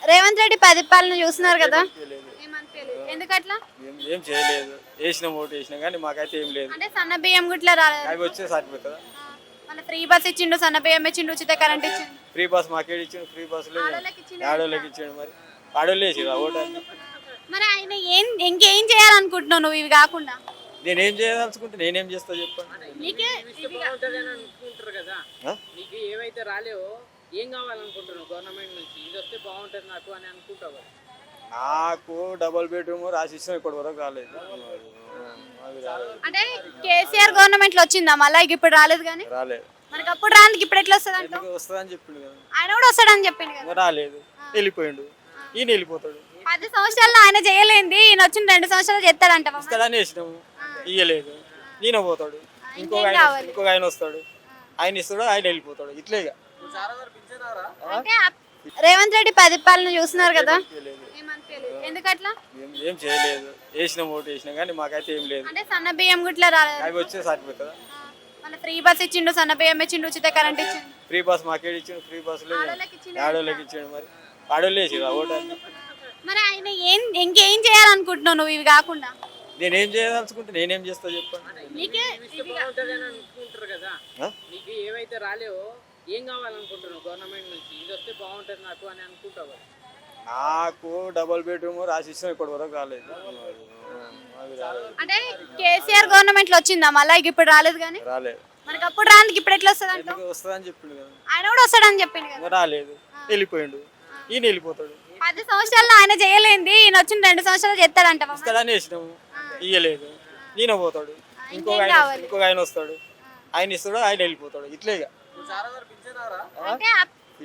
రేవంత్ రెడ్డి పరిపాలన చూస్తున్నారు కదా, చేయలేదు. ఏమనిపించలేదు ఎందుకట్లా? ఏం చేయలేదు. వేసిన ఓటు వేసినా కానీ మాకైతే ఏం లేదు. అంటే సన్న బియ్యం గుట్లా రాలేదు, అవి వచ్చే సరిపోతుందా? మళ్ళీ ఫ్రీ బస్ ఇచ్చిండు, సన్న బియ్యం ఇచ్చిండు, ఉచిత కరెంట్ ఇచ్చిండు. ఫ్రీ బస్ మాకేడు ఇచ్చిండు? ఫ్రీ బస్సులో ఆడోళ్ళకి ఇచ్చిండు. ఆడోళ్ళకి ఇచ్చాడు. మరి ఆడోళ్ళు వేసిరా ఓటు అన్ని. మరి ఆయన ఇంకేం చేయాలనుకుంటున్నావు నువ్వు ఇవి కాకుండా? నేనేం చేయదలుచుకుంటే నేనేం చేస్తా చెప్పండి. నీకే బాగుంటుందని అనుకుంటారు కదా, ఆ? నీకు ఏవైతే రాలేవో ఏం కావాలనుకుంటున్నావు గవర్నమెంట్ నుంచి, ఇది వస్తే బాగుంటుంది నాకు అని అనుకుంటావు కదా. నాకు డబుల్ బెడ్రూమ్ రాసిస్తాం ఇప్పటి వరకు రాలేదు. అది రాలేదు. అంటే కేసీఆర్ గవర్నమెంట్ లో వచ్చిందా మళ్ళీ ఇప్పుడు రాలేదు కానీ? రాలేదు. మనకి అప్పుడు రానికి ఇప్పుడు ఎట్లా వస్తుంది అంటావు? ఎందుకు వస్తుందని చెప్పిండు కదా. ఆయన కూడా వస్తాడని చెప్పిండు కదా. ఇంకా రాలేదు. వెళ్ళిపోయిండు. ఈయన వెళ్ళిపోతాడు. 10 సంవత్సరాల్లో ఆయన చేయలేంది ఈయన వచ్చిన 2 సంవత్సరాలు చేస్తాడంట. ఇస్తాడని వేసినాము, ఇయ్యలేదు. ఈయన పోతాడు. ఇంకొక ఆయన వస్తాడు. ఆయన ఇస్తాడు, ఆయన వెళ్ళిపోతాడు. ఇట్లే ఇక. అంటే రేవంత్ రెడ్డి పరిపాలన చూస్తున్నారు కదా, చేయలేదు. ఏమనిపించలేదు ఎందుకట్లా? ఏం చేయలేదు. వేసిన ఓటు వేసినా కానీ మాకైతే ఏం లేదు. అంటే సన్న బియ్యం గుట్లా రాలేదు, అవి వచ్చే సరిపోతుందా? మళ్ళీ ఫ్రీ బస్ ఇచ్చిండు, సన్న బియ్యం ఇచ్చిండు, ఉచిత కరెంట్ ఇచ్చిండు. ఫ్రీ బస్ మాకేడు ఇచ్చిండు? ఫ్రీ బస్సులో ఆడోళ్ళకి ఇచ్చిండు. ఆడోళ్ళకి ఇచ్చాడు. మరి ఆడోళ్ళు వేసిరా ఓటు అన్ని. మరి ఆయన ఇంకేం చేయాలనుకుంటున్నావు నువ్వు ఇవి కాకుండా? నేనేం చేయదలుచుకుంటే నేనేం చేస్తా చెప్పండి. నీకే ఇస్తే బాగుంటుందని అనుకుంటారు కదా, ఆ? నీకు ఏవైతే రాలేవో ఏం కావాలనుకుంటున్నావు గవర్నమెంట్ నుంచి, ఇది వస్తే బాగుంటుంది నాకు అని అనుకుంటావు కదా. నాకు డబుల్ బెడ్రూమ్ రాసిస్తాం ఇప్పటి వరకు రాలేదు. అది రాలేదు. అంటే కేసీఆర్ గవర్నమెంట్ లో వచ్చిందా మళ్ళీ ఇప్పుడు రాలేదు కానీ? రాలేదు. మనకి అప్పుడు రానికి ఇప్పుడు ఎట్లా వస్తుంది అంటావు? ఎందుకు వస్తుందని చెప్పిండు కదా. ఆయన కూడా వస్తాడని చెప్పిండు కదా. ఇంకా రాలేదు. వెళ్ళిపోయిండు. ఈయన వెళ్ళిపోతాడు. 10 సంవత్సరాల్లో ఆయన చేయలేంది ఈయన వచ్చిన 2 సంవత్సరాలు చేస్తాడంట. ఇస్తాడని వేసినాము, ఇయ్యలేదు. ఈయన పోతాడు. ఇంకొక ఆయన వస్తాడు. ఆయన ఇస్తాడు, ఆయన వెళ్ళిపోతాడు. ఇట్లే ఇక. అంటే